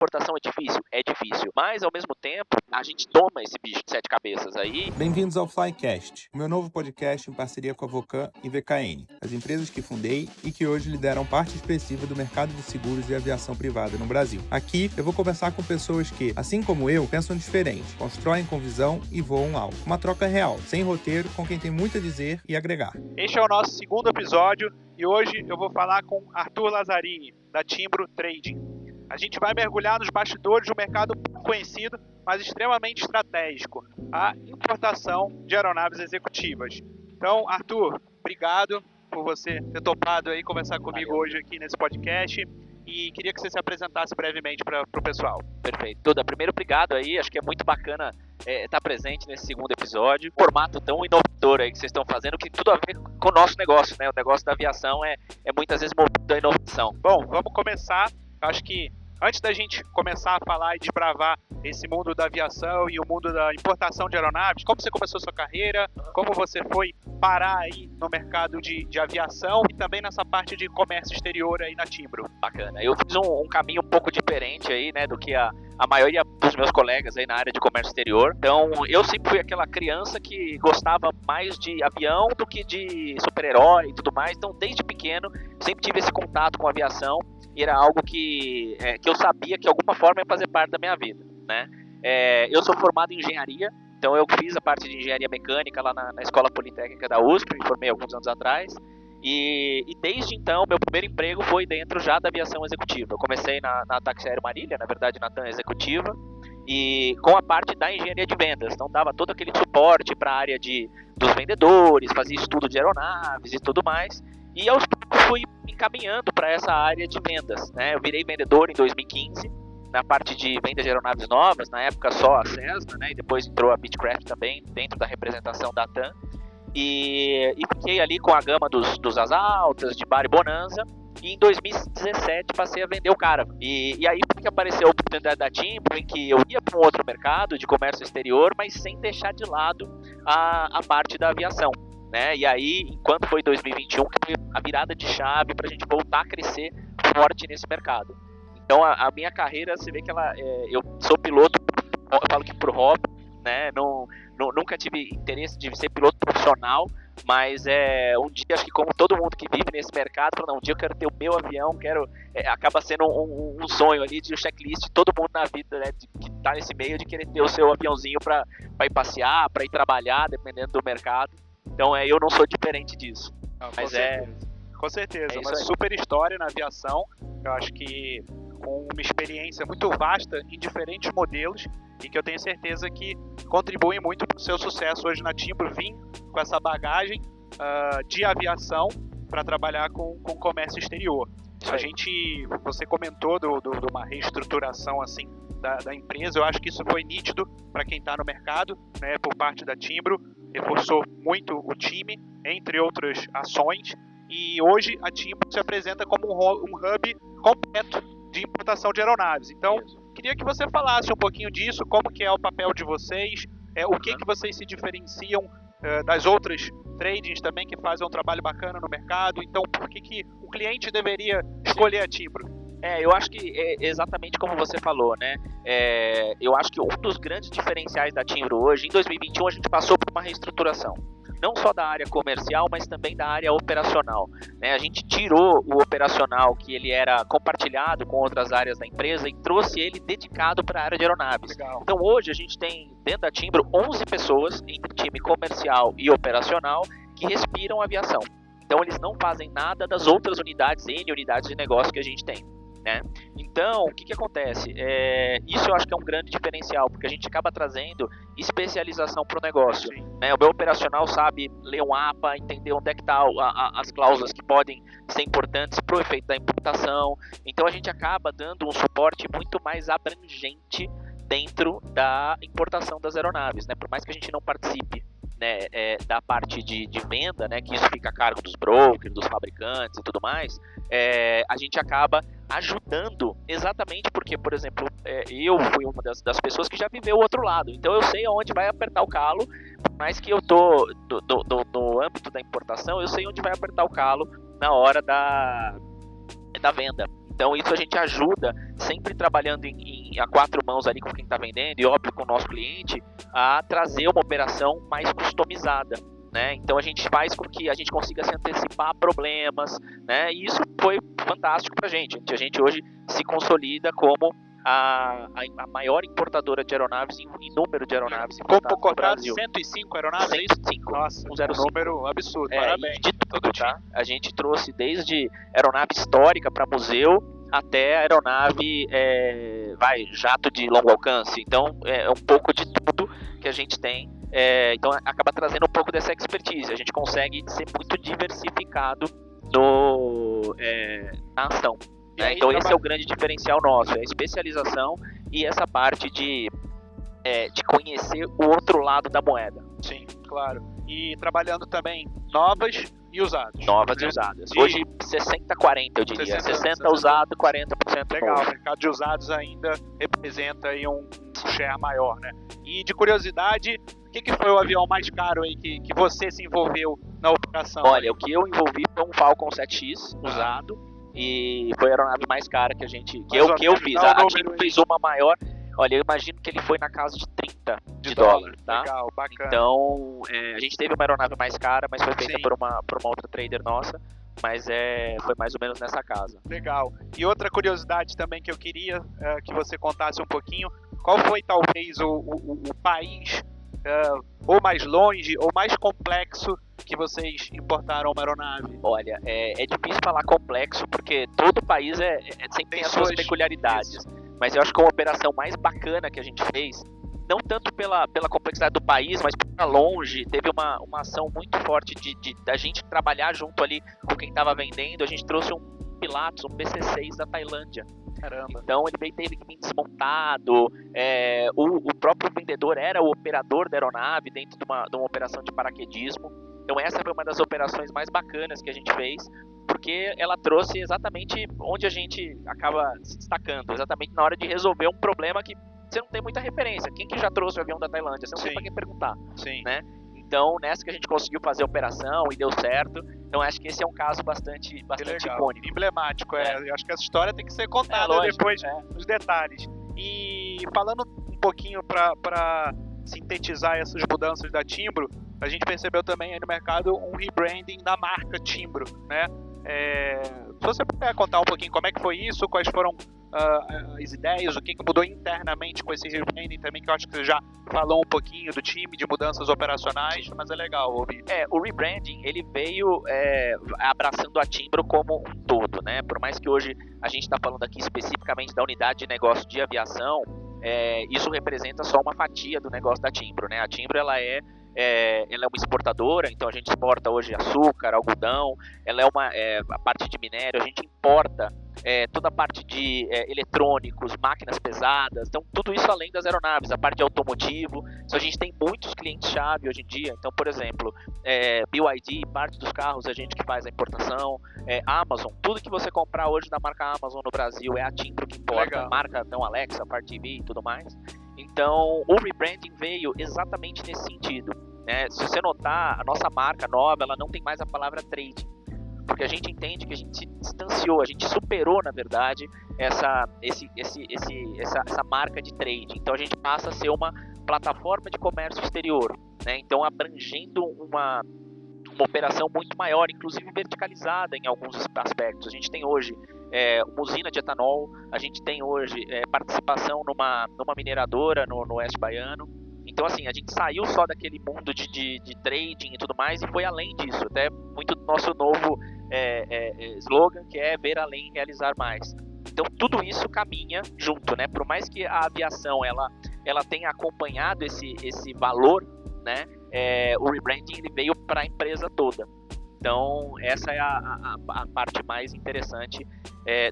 importação é difícil? É difícil. Mas, ao mesmo tempo, a gente toma esse bicho de 7 cabeças aí. Bem-vindos ao Flycast, o meu novo podcast em parceria com a Vocan e VKN, as empresas que fundei e que hoje lideram parte expressiva do mercado de seguros e aviação privada no Brasil. Aqui, eu vou conversar com pessoas que, assim como eu, pensam diferente, constroem com visão e voam alto. Uma troca real, sem roteiro, com quem tem muito a dizer e agregar. Este é o nosso segundo episódio e hoje eu vou falar com Arthur Lazzarini, da Timbro Trading. A gente vai mergulhar nos bastidores de um mercado pouco conhecido, mas extremamente estratégico, a importação de aeronaves executivas. Então, Arthur, obrigado por você ter topado aí conversar comigo hoje aqui nesse podcast e queria que você se apresentasse brevemente para o pessoal. Perfeito. Duda, primeiro, obrigado aí, acho que é muito bacana estar presente nesse segundo episódio. Formato tão inovador aí que vocês estão fazendo, que tudo a ver com o nosso negócio, né? O negócio da aviação é muitas vezes movido à inovação. Bom, vamos começar. Acho que antes da gente começar a falar e desbravar esse mundo da aviação e o mundo da importação de aeronaves, como você começou sua carreira, como você foi parar aí no mercado de aviação e também nessa parte de comércio exterior aí na Timbro. Bacana. Eu fiz um caminho um pouco diferente aí, né, do que a maioria dos meus colegas aí na área de comércio exterior. Então, eu sempre fui aquela criança que gostava mais de avião do que de super-herói e tudo mais. Então, desde pequeno, sempre tive esse contato com a aviação. E era algo que eu sabia que de alguma forma ia fazer parte da minha vida, né? Eu sou formado em engenharia, então eu fiz a parte de engenharia mecânica lá na Escola Politécnica da USP, me formei alguns anos atrás, e desde então meu primeiro emprego foi dentro já da aviação executiva. Eu comecei na Táxi Aéreo Marília, na verdade na TAM Executiva, e com a parte da engenharia de vendas, então dava todo aquele suporte para a área dos vendedores, fazia estudo de aeronaves e tudo mais. E aos poucos fui encaminhando para essa área de vendas, né? Eu virei vendedor em 2015, na parte de venda de aeronaves novas, na época só a Cessna, né? E depois entrou a Beechcraft também, dentro da representação da TAM. E fiquei ali com a gama dos Asa Altas, de Bar e Bonanza. E em 2017 passei a vender o Caravan. E aí foi que apareceu a oportunidade da Timbro, em que eu ia para um outro mercado de comércio exterior, mas sem deixar de lado a parte da aviação. Né? E aí, enquanto foi 2021, que foi a virada de chave para a gente voltar a crescer forte nesse mercado. Então, a minha carreira, você vê que eu sou piloto, eu falo que por hobby, né? Nunca tive interesse de ser piloto profissional, mas um dia, acho que como todo mundo que vive nesse mercado, fala, não, um dia eu quero ter o meu avião, acaba sendo um sonho ali de checklist de todo mundo na vida, né? Que está nesse meio de querer ter o seu aviãozinho para ir passear, para ir trabalhar, dependendo do mercado. Então, eu não sou diferente disso. Não, mas com certeza, uma aí. super história na aviação. Eu acho que com uma experiência muito vasta em diferentes modelos e que eu tenho certeza que contribui muito para o seu sucesso hoje na Timbro. Vim com essa bagagem de aviação para trabalhar com comércio exterior. Você comentou de uma reestruturação assim da empresa. Eu acho que isso foi nítido para quem está no mercado, né, por parte da Timbro. Reforçou muito o time, entre outras ações, e hoje a Timbro se apresenta como um hub completo de importação de aeronaves. Então, queria que você falasse um pouquinho disso, como que é o papel de vocês, o que vocês se diferenciam das outras tradings também que fazem um trabalho bacana no mercado. Então, por que o cliente deveria escolher a Timbro? Eu acho que é exatamente como você falou, né? Eu acho que um dos grandes diferenciais da Timbro hoje, em 2021, a gente passou por uma reestruturação. Não só da área comercial, mas também da área operacional, né? A gente tirou o operacional, que ele era compartilhado com outras áreas da empresa, e trouxe ele dedicado para a área de aeronaves. Legal. Então hoje a gente tem, dentro da Timbro, 11 pessoas, entre time comercial e operacional, que respiram aviação. Então eles não fazem nada das outras unidades, N unidades de negócio que a gente tem. Né? Então, o que acontece? Isso eu acho que é um grande diferencial, porque a gente acaba trazendo especialização para o negócio. Né? O meu operacional sabe ler um APA, entender onde é que estão as cláusulas que podem ser importantes para o efeito da importação. Então, a gente acaba dando um suporte muito mais abrangente dentro da importação das aeronaves, né? Por mais que a gente não participe, né, da parte de venda, né, que isso fica a cargo dos brokers, dos fabricantes e tudo mais, a gente acaba ajudando exatamente porque, por exemplo, eu fui uma das pessoas que já viveu o outro lado, então eu sei aonde vai apertar o calo, por mais que eu tô no âmbito da importação, eu sei onde vai apertar o calo na hora da venda. Então isso a gente ajuda, sempre trabalhando a quatro mãos ali com quem está vendendo e óbvio com o nosso cliente, a trazer uma operação mais customizada. Né? Então a gente faz com que a gente consiga se antecipar a problemas, né? E isso foi fantástico para a gente. A gente hoje se consolida como a maior importadora de aeronaves em número de aeronaves importadas no Brasil. 105 aeronaves? 105. Nossa, um número absurdo. Parabéns. De tudo, tá? A gente trouxe desde aeronave histórica para museu até aeronave jato de longo alcance. Então é um pouco de tudo que a gente tem. Então acaba trazendo um pouco dessa expertise. A gente consegue ser muito diversificado na ação. Né? Então esse é o grande diferencial nosso, é a especialização e essa parte de conhecer o outro lado da moeda. Sim, claro. E trabalhando também novas e usadas. Novas e usadas. Hoje 60-40 eu diria. 60 usado, 40% Legal, novo. o mercado de usados ainda representa aí um share maior, né? E de curiosidade, o que foi o avião mais caro aí que você se envolveu na operação? Olha, o que eu envolvi foi um Falcon 7X usado e foi a aeronave mais cara que eu fiz. A TIM fez uma maior. Olha, eu imagino que ele foi na casa de 30 de dólar, tá? Legal, bacana. Então, a gente teve uma aeronave mais cara, mas foi feita por uma outra trader nossa, mas foi mais ou menos nessa casa. Legal. E outra curiosidade também que eu queria que você contasse um pouquinho, qual foi talvez o país ou mais longe ou mais complexo que vocês importaram uma aeronave? Olha, é difícil falar complexo, porque todo país sempre tem as suas peculiaridades. Isso. Mas eu acho que a operação mais bacana que a gente fez, não tanto pela complexidade do país, mas para longe, teve uma ação muito forte da gente trabalhar junto ali com quem estava vendendo. A gente trouxe um Pilatus, um PC-6 da Tailândia. Caramba. Então ele teve que vir desmontado, o próprio vendedor era o operador da aeronave dentro de uma operação de paraquedismo. Então essa foi uma das operações mais bacanas que a gente fez, porque ela trouxe exatamente onde a gente acaba se destacando, exatamente na hora de resolver um problema que você não tem muita referência. Quem que já trouxe o avião da Tailândia? Você não tem pra quem perguntar. Sim. Né? Então, nessa que a gente conseguiiu fazer a operação e deu certo. Então, acho que esse é um caso bastante icônico. Emblemático, Eu acho que essa história tem que ser contada depois nos detalhes. E falando um pouquinho para sintetizar essas mudanças da Timbro, a gente percebeu também aí no mercado um rebranding da marca Timbro, né? Se você puder contar um pouquinho como é que foi isso, quais foram as ideias, o que mudou internamente com esse rebranding também, que eu acho que você já falou um pouquinho do time, de mudanças operacionais, mas é legal ouvir. O rebranding, ele veio abraçando a Timbro como um todo, né? Por mais que hoje a gente está falando aqui especificamente da unidade de negócio de aviação, isso representa só uma fatia do negócio da Timbro, né? A Timbro, ela é uma exportadora, então a gente exporta hoje açúcar, algodão, ela a parte de minério, a gente importa toda a parte de eletrônicos, máquinas pesadas, então tudo isso além das aeronaves, a parte de automotivo. Então, a gente tem muitos clientes-chave hoje em dia, então por exemplo, BYD, parte dos carros a gente que faz a importação, Amazon, tudo que você comprar hoje da marca Amazon no Brasil é a Timbro que importa, marca então Alexa, Fire TV e tudo mais. Então, o rebranding veio exatamente nesse sentido, né? Se você notar, a nossa marca nova, ela não tem mais a palavra trading, porque a gente entende que a gente se distanciou, a gente superou, na verdade, essa marca de trading. Então, a gente passa a ser uma plataforma de comércio exterior, né? Então, abrangendo uma operação muito maior, inclusive verticalizada em alguns aspectos. A gente tem hoje uma usina de etanol, a gente tem hoje participação numa mineradora no Oeste Baiano. Então, assim, a gente saiu só daquele mundo de trading e tudo mais e foi além disso. Até muito do nosso novo slogan, que é ver além, realizar mais. Então, tudo isso caminha junto, né? Por mais que a aviação ela tenha acompanhado esse valor, né? O rebranding ele veio para a empresa toda. Então essa é a parte mais interessante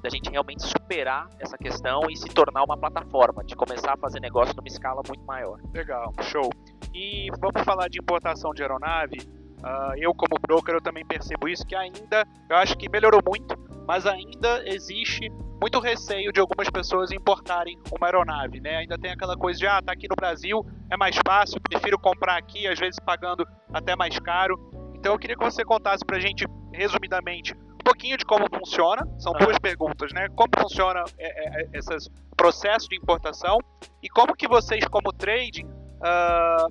da gente realmente superar essa questão e se tornar uma plataforma, de começar a fazer negócio numa escala muito maior. Legal, show. E vamos falar de importação de aeronave. Eu como broker eu também percebo isso, que ainda, eu acho que melhorou muito, mas ainda existe muito receio de algumas pessoas importarem uma aeronave, né? Ainda tem aquela coisa de, tá aqui no Brasil, é mais fácil, prefiro comprar aqui, às vezes pagando até mais caro. Então eu queria que você contasse pra gente, resumidamente, um pouquinho de como funciona, são duas perguntas, né? Como funciona esses processos de importação e como que vocês, como trading,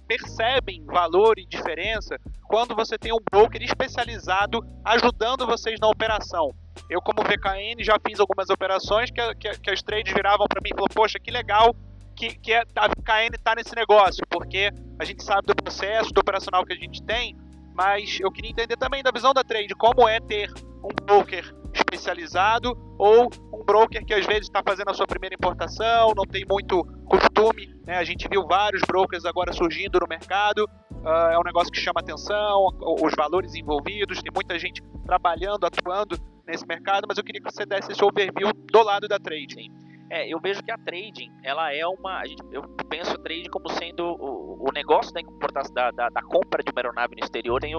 percebem valor e diferença quando você tem um broker especializado ajudando vocês na operação. Eu, como VKN, já fiz algumas operações que as trades viravam para mim e falaram, poxa, que legal que a VKN está nesse negócio, porque a gente sabe do processo, do operacional que a gente tem, mas eu queria entender também da visão da trade, como é ter um broker especializado ou um broker que às vezes está fazendo a sua primeira importação, não tem muito costume, né? A gente viu vários brokers agora surgindo no mercado, é um negócio que chama atenção, os valores envolvidos, tem muita gente trabalhando, atuando nesse mercado, mas eu queria que você desse esse overview do lado da trading. Eu vejo que a trading, ela é eu penso a trading como sendo o negócio da importação, da compra de uma aeronave no exterior, tem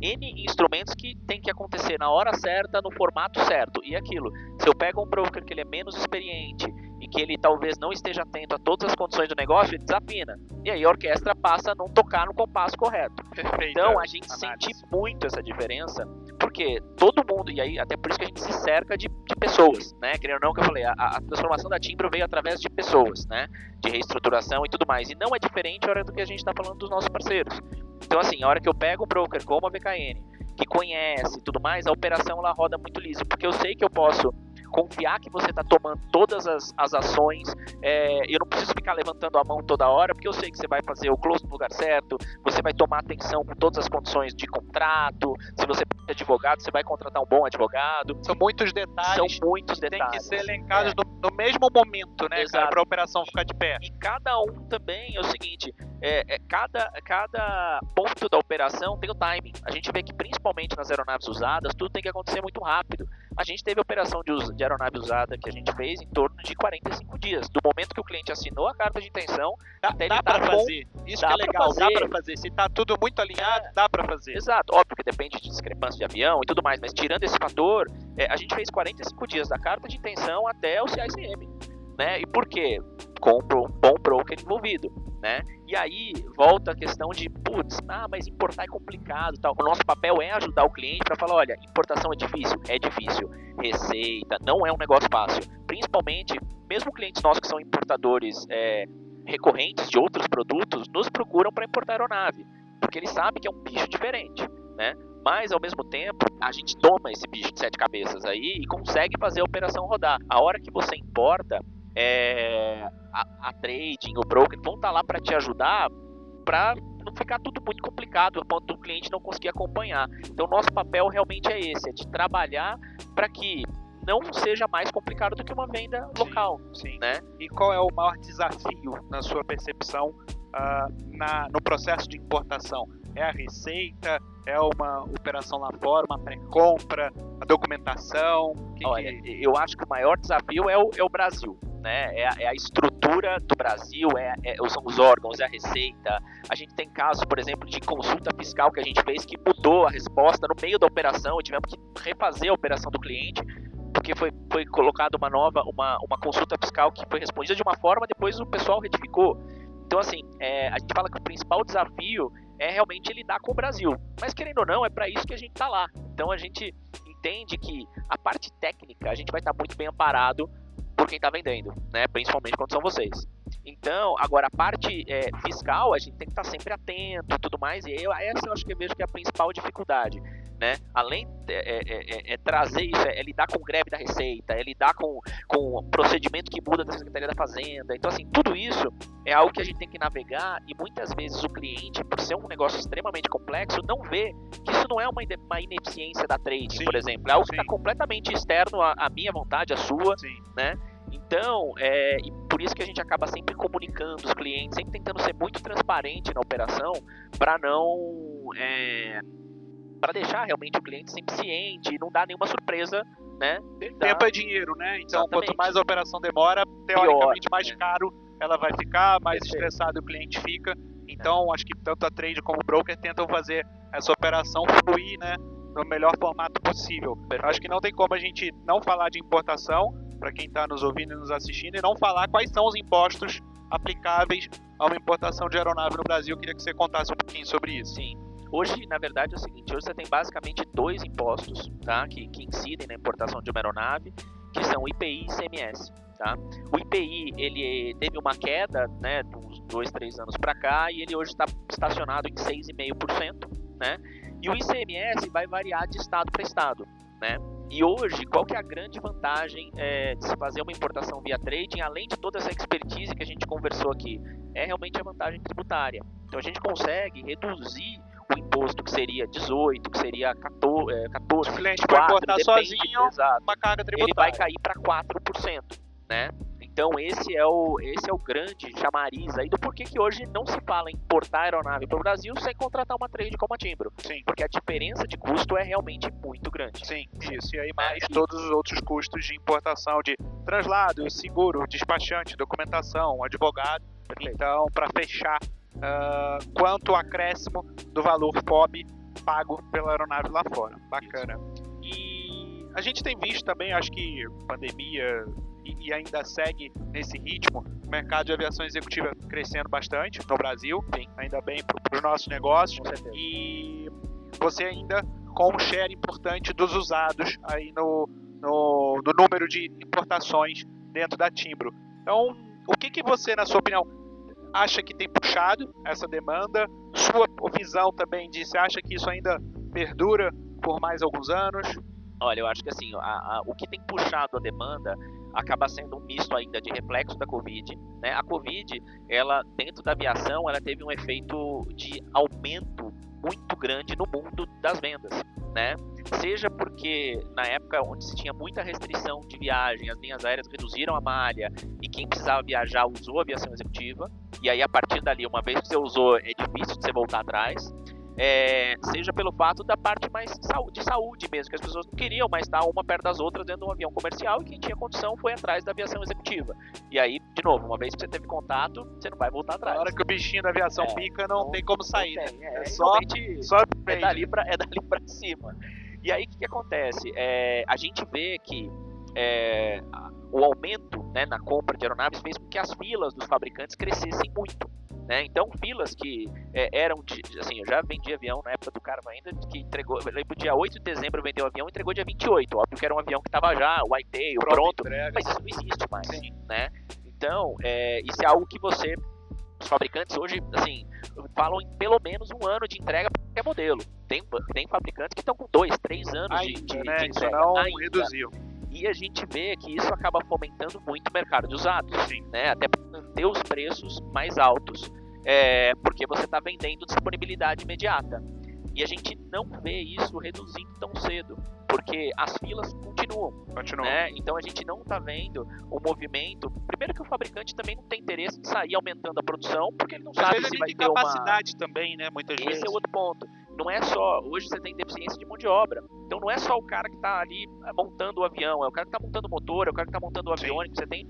N instrumentos que tem que acontecer na hora certa, no formato certo, e aquilo, se eu pego um broker que ele é menos experiente e que ele talvez não esteja atento a todas as condições do negócio, ele desafina, e aí a orquestra passa a não tocar no compasso correto. Perfeito. Então a gente sente muito essa diferença, porque todo mundo, e aí até por isso que a gente se cerca de pessoas, né, querendo ou não, que eu falei, a transformação da Timbro veio através de pessoas, né, de reestruturação e tudo mais, e não é diferente a hora do que a gente está falando dos nossos parceiros. Então assim, a hora que eu pego um broker como a VKN, que conhece e tudo mais, a operação ela roda muito liso, porque eu sei que eu posso confiar que você está tomando todas as ações, eu não preciso ficar levantando a mão toda hora, porque eu sei que você vai fazer o close no lugar certo, você vai tomar atenção com todas as condições de contrato, se você é advogado, você vai contratar um bom advogado. São muitos detalhes. Tem que ser elencados no mesmo momento, né, cara, para a operação ficar de pé. E cada um também é o seguinte, cada ponto da operação tem o timing. A gente vê que principalmente nas aeronaves usadas, tudo tem que acontecer muito rápido. A gente teve operação de aeronave usada que a gente fez em torno de 45 dias. Do momento que o cliente assinou a carta de intenção, até ele dá para fazer. Isso que é legal, dá para fazer. Se tá tudo muito alinhado, dá para fazer. Exato, óbvio que depende de discrepância de avião e tudo mais, mas tirando esse fator, a gente fez 45 dias da carta de intenção até o CICM, né? E por quê? Com um bom broker envolvido, né? E aí volta a questão de, mas importar é complicado, tal. O nosso papel é ajudar o cliente para falar, olha, importação é difícil, receita, não é um negócio fácil. Principalmente, mesmo clientes nossos que são importadores recorrentes de outros produtos, nos procuram para importar aeronave, porque eles sabem que é um bicho diferente, né? Mas, ao mesmo tempo, a gente toma esse bicho de 7 cabeças aí e consegue fazer a operação rodar. A hora que você importa, a trading, o broker vão estar lá para te ajudar, para não ficar tudo muito complicado, a ponto do cliente não conseguir acompanhar. Então, nosso papel realmente é esse, é de trabalhar para que não seja mais complicado do que uma venda local. Sim. Né? E qual é o maior desafio, na sua percepção, no processo de importação? É a receita? É uma operação lá fora, uma pré-compra, a documentação? Olha, eu acho que o maior desafio é o Brasil, né? É a estrutura do Brasil, são os órgãos, é a receita. A gente tem casos, por exemplo, de consulta fiscal que a gente fez que mudou a resposta no meio da operação e tivemos que refazer a operação do cliente, porque foi colocada uma consulta fiscal que foi respondida de uma forma, depois o pessoal retificou. Então, assim, a gente fala que o principal desafio é realmente lidar com o Brasil. Mas, querendo ou não, é para isso que a gente está lá. Então, a gente entende que a parte técnica, a gente vai estar muito bem amparado por quem está vendendo, né? Principalmente quando são vocês. Então, agora, a parte fiscal, a gente tem que estar sempre atento e tudo mais. E essa eu acho que eu vejo que é a principal dificuldade, né? Além trazer isso, lidar com greve da Receita, lidar com o procedimento que muda da Secretaria da Fazenda. Então, assim, tudo isso é algo que a gente tem que navegar e muitas vezes o cliente, por ser um negócio extremamente complexo, não vê que isso não é uma ineficiência da trading, por exemplo. É algo que está completamente externo à minha vontade, à sua, né? Então, e por isso que a gente acaba sempre comunicando os clientes, sempre tentando ser muito transparente na operação, para não... para deixar realmente o cliente sempre ciente e não dar nenhuma surpresa, né? Tempo é dinheiro, né? Então, exatamente. Quanto mais a operação demora, teoricamente mais caro ela vai ficar, mais estressado o cliente fica. Então, acho que tanto a trade como o broker tentam fazer essa operação fluir, né, no melhor formato possível. Acho que não tem como a gente não falar de importação, para quem está nos ouvindo e nos assistindo, e não falar quais são os impostos aplicáveis a uma importação de aeronave no Brasil. Eu queria que você contasse um pouquinho sobre isso. Sim. Hoje, na verdade, é o seguinte, hoje você tem basicamente 2 impostos, tá, que incidem na importação de uma aeronave, que são o IPI e ICMS. Tá? O IPI ele teve uma queda, né, de uns 2, 3 anos para cá, e ele hoje está estacionado em 6,5%, né? E o ICMS vai variar de estado para estado, né? E hoje, qual que é a grande vantagem de se fazer uma importação via trading, além de toda essa expertise que a gente conversou aqui? É realmente a vantagem tributária. Então a gente consegue reduzir o imposto que seria 18, que seria 14, o cliente vai importar sozinho uma carga tributária. Ele vai cair para 4%. Né? Então esse é o grande chamariz aí do porquê que hoje não se fala em importar aeronave para o Brasil sem contratar uma trade como a Timbro. Sim. Porque a diferença de custo é realmente muito grande. Sim, isso. E aí mais todos os outros custos de importação, de translado, seguro, despachante, documentação, advogado. Perfeito. Então, para fechar, quanto o acréscimo do valor FOB pago pela aeronave lá fora. Bacana. E a gente tem visto também, acho que pandemia... E ainda segue nesse ritmo, o mercado de aviação executiva crescendo bastante no Brasil, ainda bem para os nossos negócios, e você ainda com um share importante dos usados aí no número de importações dentro da Timbro. Então, o que você, na sua opinião, acha que tem puxado essa demanda? Sua visão também de você acha que isso ainda perdura por mais alguns anos? Olha, eu acho que assim, o que tem puxado a demanda acaba sendo um misto ainda de reflexo da Covid, né? A Covid, ela dentro da aviação, ela teve um efeito de aumento muito grande no mundo das vendas, né? Seja porque na época onde se tinha muita restrição de viagem, as linhas aéreas reduziram a malha e quem precisava viajar usou a aviação executiva, e aí a partir dali, uma vez que você usou, é difícil de você voltar atrás. Seja pelo fato da parte mais de saúde mesmo, que as pessoas não queriam mais estar uma perto das outras dentro de um avião comercial e quem tinha condição foi atrás da aviação executiva. E aí, de novo, uma vez que você teve contato, você não vai voltar atrás. Na hora que o bichinho da aviação pica, não tem como sair. Não tem, né? Só é dali pra cima. E aí, o que acontece? A gente vê que o aumento, né, na compra de aeronaves fez com que as filas dos fabricantes crescessem muito. Né? Então, filas que eram assim, eu já vendi avião na época do Carva ainda, que entregou, eu lembro, dia 8 de dezembro vendeu o avião, entregou dia 28, óbvio que era um avião que estava já, white tail, pronto, mas isso não existe mais, né? Então, isso é algo que os fabricantes hoje, assim, falam em pelo menos um ano de entrega para qualquer modelo. Tem fabricantes que estão com 2, 3 anos de entrega. Isso não reduziu. E a gente vê que isso acaba fomentando muito o mercado de usados, né? Até para manter os preços mais altos, porque você está vendendo disponibilidade imediata. E a gente não vê isso reduzindo tão cedo, porque as filas continuam. Né? Então a gente não está vendo o movimento. Primeiro que o fabricante também não tem interesse de sair aumentando a produção, porque ele não sabe se vai ter capacidade também, né? Muitas vezes. Esse é outro ponto. Não é só, hoje você tem deficiência de mão de obra. Então não é só o cara que está ali montando o avião, é o cara que está montando o motor, é o cara que está montando o aviônico. Você tem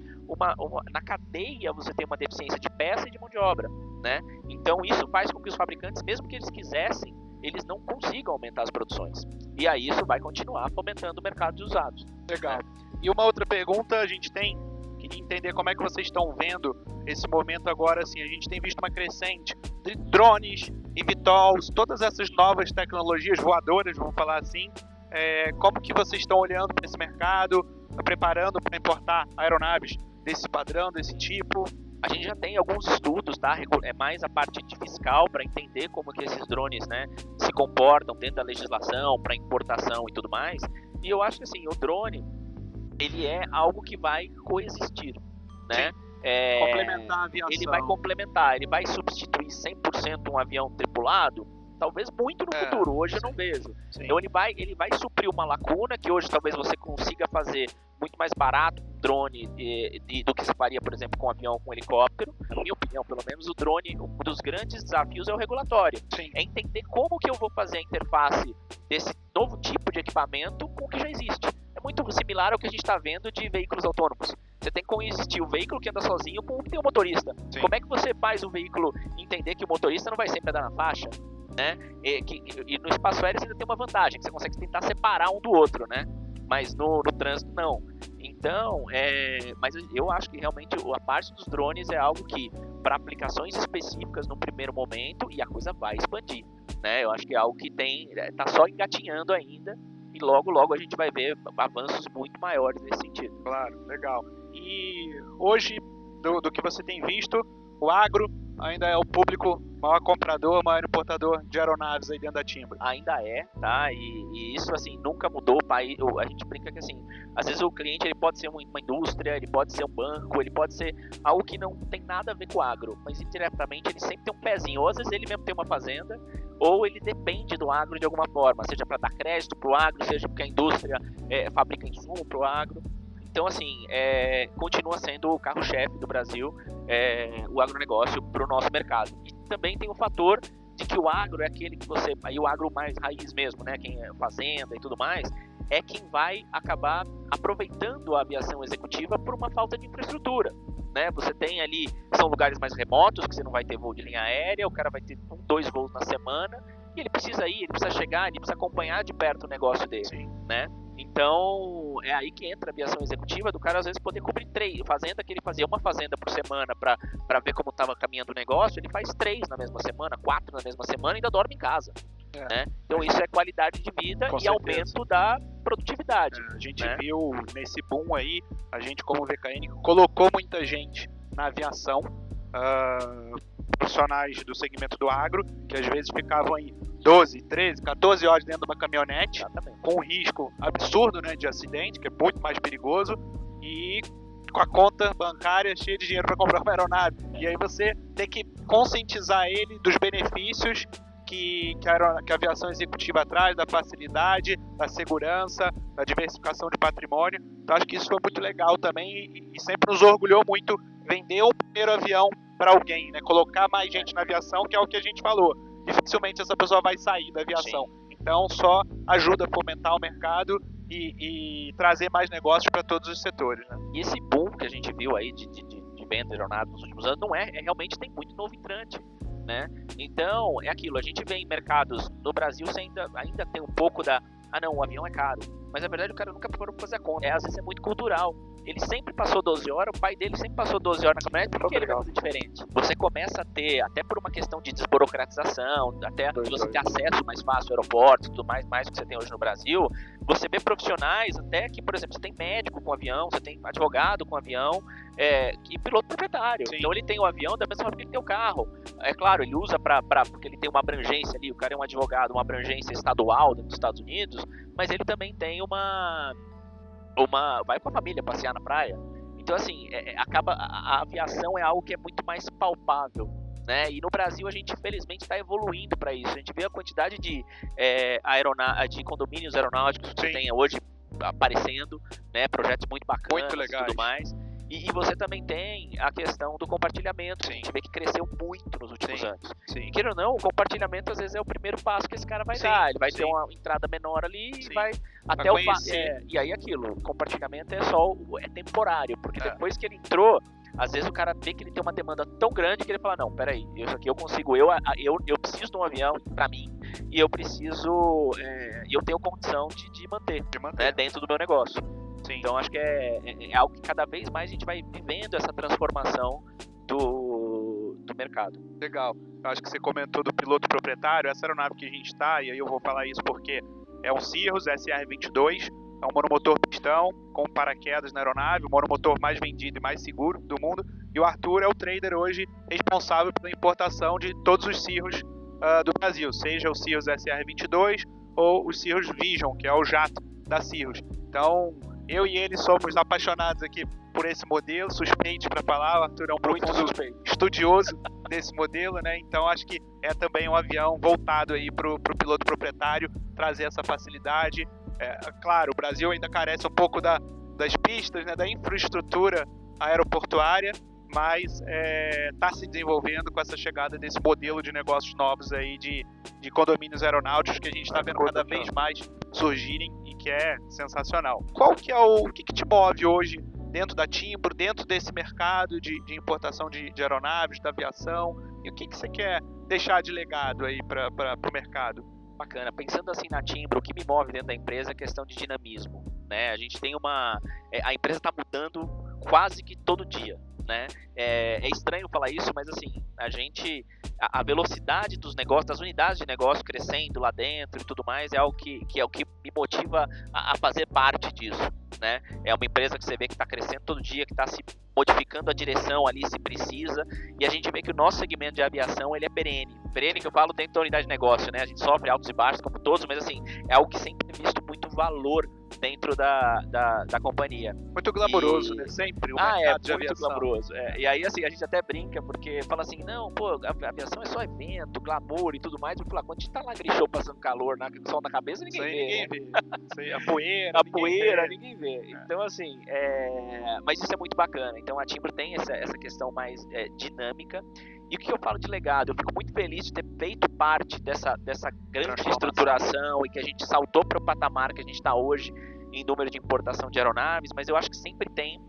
na cadeia você tem uma deficiência de peça e de mão de obra, né? Então isso faz com que os fabricantes, mesmo que eles quisessem, eles não consigam aumentar as produções. E aí isso vai continuar fomentando o mercado de usados. Legal. E uma outra pergunta a gente tem, queria entender como é que vocês estão vendo esse momento agora, assim, a gente tem visto uma crescente de drones, eVTOLs, todas essas novas tecnologias voadoras, vamos falar assim, como que vocês estão olhando para esse mercado, preparando para importar aeronaves desse padrão, desse tipo? A gente já tem alguns estudos, tá? É mais a parte de fiscal para entender como que esses drones, né, se comportam dentro da legislação para importação e tudo mais. E eu acho que assim, o drone, ele é algo que vai coexistir, né? Complementar a aviação. Ele vai complementar, ele vai substituir 100% um avião tripulado? Talvez muito no futuro, hoje eu não vejo. Então ele vai suprir uma lacuna que hoje talvez você consiga fazer muito mais barato com drone do que se faria, por exemplo, com um avião, com um helicóptero. Na minha opinião, pelo menos, o drone, um dos grandes desafios é o regulatório. É entender como que eu vou fazer a interface desse novo tipo de equipamento com o que já existe. É muito similar ao que a gente está vendo de veículos autônomos. Você tem que coexistir o veículo que anda sozinho com o que tem um motorista. Como é que você faz o veículo entender que o motorista não vai sempre andar na faixa? Né? E no espaço aéreo você ainda tem uma vantagem, que você consegue tentar separar um do outro, né? Mas no trânsito não. Então, mas eu acho que realmente a parte dos drones é algo que, para aplicações específicas no primeiro momento, e a coisa vai expandir. né? Eu acho que é algo que tá só engatinhando ainda e logo, logo a gente vai ver avanços muito maiores nesse sentido. Claro, legal. E hoje, do que você tem visto, o agro ainda é o público maior comprador, maior importador de aeronaves aí dentro da Timbro. Ainda é, tá? E isso, assim, nunca mudou. A gente brinca que, assim, às vezes o cliente ele pode ser uma indústria, ele pode ser um banco, ele pode ser algo que não tem nada a ver com o agro, mas indiretamente ele sempre tem um pezinho. Ou às vezes ele mesmo tem uma fazenda, ou ele depende do agro de alguma forma, seja para dar crédito para o agro, seja porque a indústria fabrica insumo para o agro. Então, assim, continua sendo o carro-chefe do Brasil, o agronegócio para o nosso mercado. E também tem o fator de que o agro é aquele que aí o agro mais raiz mesmo, né, quem é fazenda e tudo mais, é quem vai acabar aproveitando a aviação executiva por uma falta de infraestrutura. Né? Você tem ali, são lugares mais remotos, que você não vai ter voo de linha aérea, o cara vai ter 2 voos na semana, e ele precisa ir, ele precisa chegar, ele precisa acompanhar de perto o negócio dele, né? Então, é aí que entra a aviação executiva, do cara às vezes poder cobrir 3. Fazenda que ele fazia uma fazenda por semana para ver como estava caminhando o negócio, ele faz 3 na mesma semana, 4 na mesma semana e ainda dorme em casa. Né? Então isso é qualidade de vida e aumento da produtividade. A gente viu nesse boom aí, a gente como VKN colocou muita gente na aviação, profissionais do segmento do agro, que às vezes ficavam aí 12, 13, 14 horas dentro de uma caminhonete, com um risco absurdo, né, de acidente, que é muito mais perigoso, e com a conta bancária cheia de dinheiro para comprar uma aeronave. E aí você tem que conscientizar ele dos benefícios que a aviação executiva traz, da facilidade, da segurança, da diversificação de patrimônio. Então acho que isso foi muito legal também e sempre nos orgulhou muito vender o primeiro avião para alguém, né? Colocar mais gente na aviação, que é o que a gente falou. Dificilmente essa pessoa vai sair da aviação. Sim. Então só ajuda a fomentar o mercado e trazer mais negócios para todos os setores. Né? E esse boom que a gente viu aí de venda de aeronaves nos últimos anos não realmente tem muito novo entrante. Né? Então, é aquilo, a gente vê em mercados no Brasil, você ainda tem um pouco o avião é caro, mas na verdade o cara nunca parou pra fazer a conta, às vezes é muito cultural, ele sempre passou 12 horas, o pai dele sempre passou 12 horas na caminhonete, porque ele vai fazer diferente. Você começa a ter, até por uma questão de desburocratização, até você ter acesso mais fácil ao aeroporto, tudo mais que você tem hoje no Brasil, você vê profissionais até que, por exemplo, você tem médico com avião, você tem advogado com avião, e piloto proprietário. Sim. Então ele tem o avião da mesma forma que ele tem o carro. É claro, ele usa porque ele tem uma abrangência ali, o cara é um advogado, uma abrangência estadual dentro dos Estados Unidos, mas ele também tem vai com a família passear na praia. Então assim, a aviação é algo que é muito mais palpável. Né? E no Brasil a gente infelizmente está evoluindo para isso. A gente vê a quantidade de condomínios aeronáuticos que tem hoje aparecendo, né? Projetos muito bacanas, muito legais. E tudo mais. E você também tem a questão do compartilhamento. Sim. A gente vê que cresceu muito nos últimos anos. Sim. E queira ou não, o compartilhamento às vezes é o primeiro passo que esse cara vai dar. Ele vai ter uma entrada menor ali e vai até o e aí aquilo, o compartilhamento é temporário, porque depois que ele entrou, às vezes o cara vê que ele tem uma demanda tão grande que ele fala, não, peraí, isso aqui eu consigo, eu preciso de um avião pra mim e eu preciso, eu tenho condição de manter. Né, dentro do meu negócio. Sim. Então acho que é algo que cada vez mais a gente vai vivendo essa transformação do mercado. Legal. Eu acho que você comentou do piloto proprietário, essa aeronave que a gente está, e aí eu vou falar isso porque é um Cirrus SR-22, é um monomotor pistão com paraquedas na aeronave, o monomotor mais vendido e mais seguro do mundo, e o Arthur é o trader hoje responsável pela importação de todos os Cirrus do Brasil, seja o Cirrus SR-22 ou o Cirrus Vision, que é o jato da Cirrus. Então, eu e ele somos apaixonados aqui por esse modelo, suspeitos para falar, o Arthur é um profundo estudioso desse modelo, né? Então acho que é também um avião voltado aí para o piloto proprietário, trazer essa facilidade. Claro, o Brasil ainda carece um pouco das pistas, né, da infraestrutura aeroportuária, mas está se desenvolvendo com essa chegada desse modelo de negócios novos aí de condomínios aeronáuticos que a gente está vendo cada vez mais surgirem e que é sensacional. Qual que é o que te move hoje dentro da Timbro, dentro desse mercado de importação de aeronaves, da aviação, e o que você quer deixar de legado aí para o mercado? Bacana. Pensando assim na Timbro, o que me move dentro da empresa é a questão de dinamismo. Né? A gente tem a empresa está mudando quase que todo dia. né? É estranho falar isso, mas assim, a velocidade dos negócios, das unidades de negócio crescendo lá dentro e tudo mais, é algo que é o que me motiva a fazer parte disso, né? É uma empresa que você vê que está crescendo todo dia, que está se modificando a direção ali se precisa, e a gente vê que o nosso segmento de aviação, ele é perene que eu falo dentro da unidade de negócio, né? A gente sofre altos e baixos como todos, mas assim, é algo que sempre é visto muito valor dentro da companhia. Muito glamouroso, né? Sempre o mercado de muito aviação. Glamouroso. E aí, assim, a gente até brinca, porque fala assim, não, pô, a aviação é só evento, glamour e tudo mais. Eu falo, quando a gente tá lá aquele show passando calor, com o sol na cabeça, ninguém vê. Isso aí, a poeira, ninguém vê. Então, assim, mas isso é muito bacana. Então, a Timbro tem essa questão mais dinâmica. E o que eu falo de legado? Eu fico muito feliz de ter feito parte dessa grande estruturação e que a gente saltou para o patamar que a gente está hoje em número de importação de aeronaves, mas eu acho que sempre tem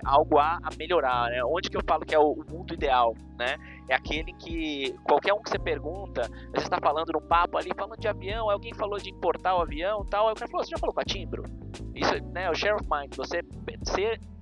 algo a melhorar, né? Onde que eu falo que é o mundo ideal, né? É aquele que qualquer um que você pergunta, você está falando num papo ali, falando de avião, alguém falou de importar o avião e tal, aí o cara falou, você já falou com a Timbro? Isso, né, o share of mind, você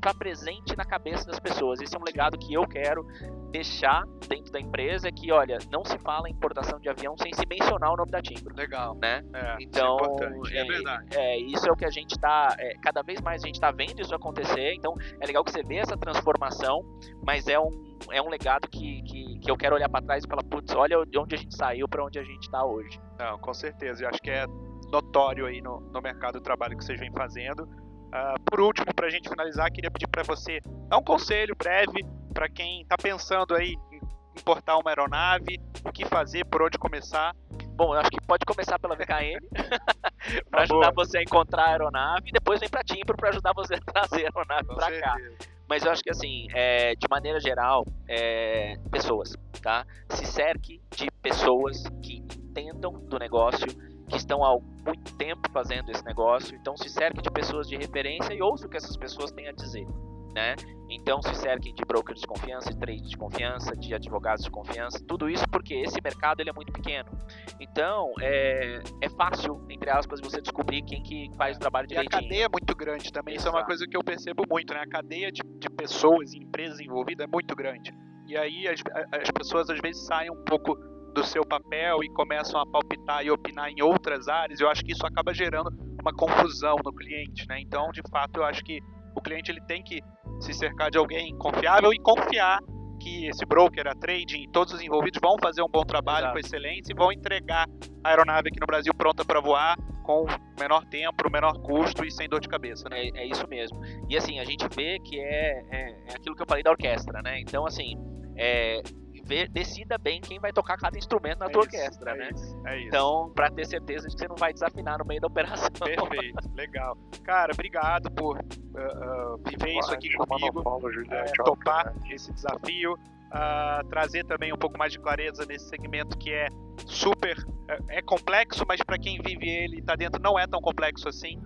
estar presente na cabeça das pessoas. Esse é um legado que eu quero deixar dentro da empresa, que, olha, não se fala em importação de avião sem se mencionar o nome da Timbro. Legal. Né? Então, isso é importante, é verdade. Isso é o que a gente está, cada vez mais a gente está vendo isso acontecer, então é legal que você vê essa transformação, mas é um legado que eu quero olhar para trás e falar, putz, olha de onde a gente saiu para onde a gente está hoje. Não, com certeza, eu acho que é notório aí no mercado do trabalho que vocês vêm fazendo. Por último, para a gente finalizar, queria pedir para você dar um conselho breve para quem está pensando aí em importar uma aeronave, o que fazer, por onde começar. Bom, eu acho que pode começar pela VKN para ajudar você a encontrar a aeronave, e depois vem para a Timbro para ajudar você a trazer a aeronave para cá. Mas eu acho que assim, de maneira geral, pessoas, tá? Se cerque de pessoas que entendam do negócio, que estão há muito tempo fazendo esse negócio, então se cerque de pessoas de referência e ouça o que essas pessoas têm a dizer, né? Então se cerquem de brokers de confiança, de trade de confiança, de advogados de confiança, tudo isso porque esse mercado ele é muito pequeno. Então é fácil, entre aspas, você descobrir quem que faz o trabalho direitinho. E a cadeia é muito grande também. Exato. Isso é uma coisa que eu percebo muito, né? A cadeia de pessoas e empresas envolvidas é muito grande. E aí as pessoas às vezes saem um pouco do seu papel e começam a palpitar e opinar em outras áreas. Eu acho que isso acaba gerando uma confusão no cliente, né? Então, de fato, eu acho que o cliente ele tem que se cercar de alguém confiável e confiar que esse broker, a trading e todos os envolvidos vão fazer um bom trabalho. Exato. Com excelência e vão entregar a aeronave aqui no Brasil pronta para voar com o menor tempo, o menor custo e sem dor de cabeça, né? É isso mesmo. E assim, a gente vê que é aquilo que eu falei da orquestra, né? Então, assim, decida bem quem vai tocar cada instrumento na tua orquestra, né? Isso. Então, para ter certeza de que você não vai desafinar no meio da operação. Perfeito, legal. Cara, obrigado por viver isso aqui comigo, topar esse desafio, trazer também um pouco mais de clareza nesse segmento que é super, complexo, mas para quem vive ele tá dentro não é tão complexo assim.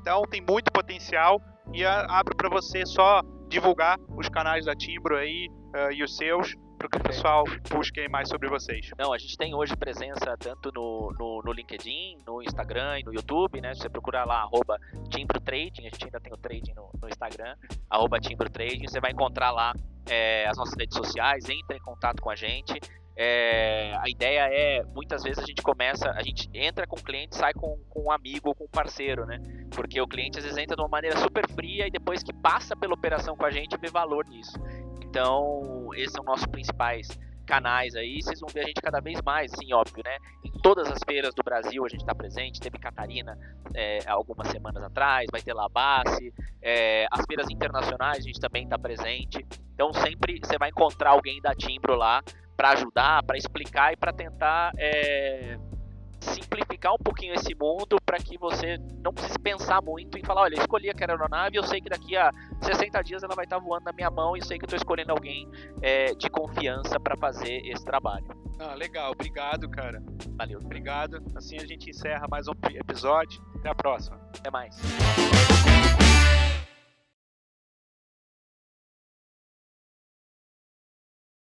Então tem muito potencial e abro para você só divulgar os canais da Timbro aí e os seus, para que o pessoal busque mais sobre vocês. Não, a gente tem hoje presença tanto no LinkedIn, no Instagram e no YouTube, né? Se você procurar lá, @TimbroTrading, a gente ainda tem o trading no Instagram, @TimbroTrading, você vai encontrar lá as nossas redes sociais, entre em contato com a gente. A ideia é, muitas vezes a gente entra com o cliente, sai com um amigo ou com um parceiro, né? Porque o cliente às vezes entra de uma maneira super fria e depois que passa pela operação com a gente, vê valor nisso. Então, esses são nossos principais canais aí, vocês vão ver a gente cada vez mais, assim, óbvio, né? Em todas as feiras do Brasil a gente está presente, teve Catarina algumas semanas atrás, vai ter Labasse, as feiras internacionais a gente também está presente, então sempre você vai encontrar alguém da Timbro lá para ajudar, para explicar e para tentar simplificar um pouquinho esse mundo para que você não precise pensar muito em falar, olha, eu escolhi aquela aeronave, eu sei que daqui a 60 dias ela vai estar voando na minha mão e eu sei que eu estou escolhendo alguém de confiança para fazer esse trabalho. Legal, obrigado, cara. Valeu. Obrigado. Assim a gente encerra mais um episódio. Até a próxima. Até mais.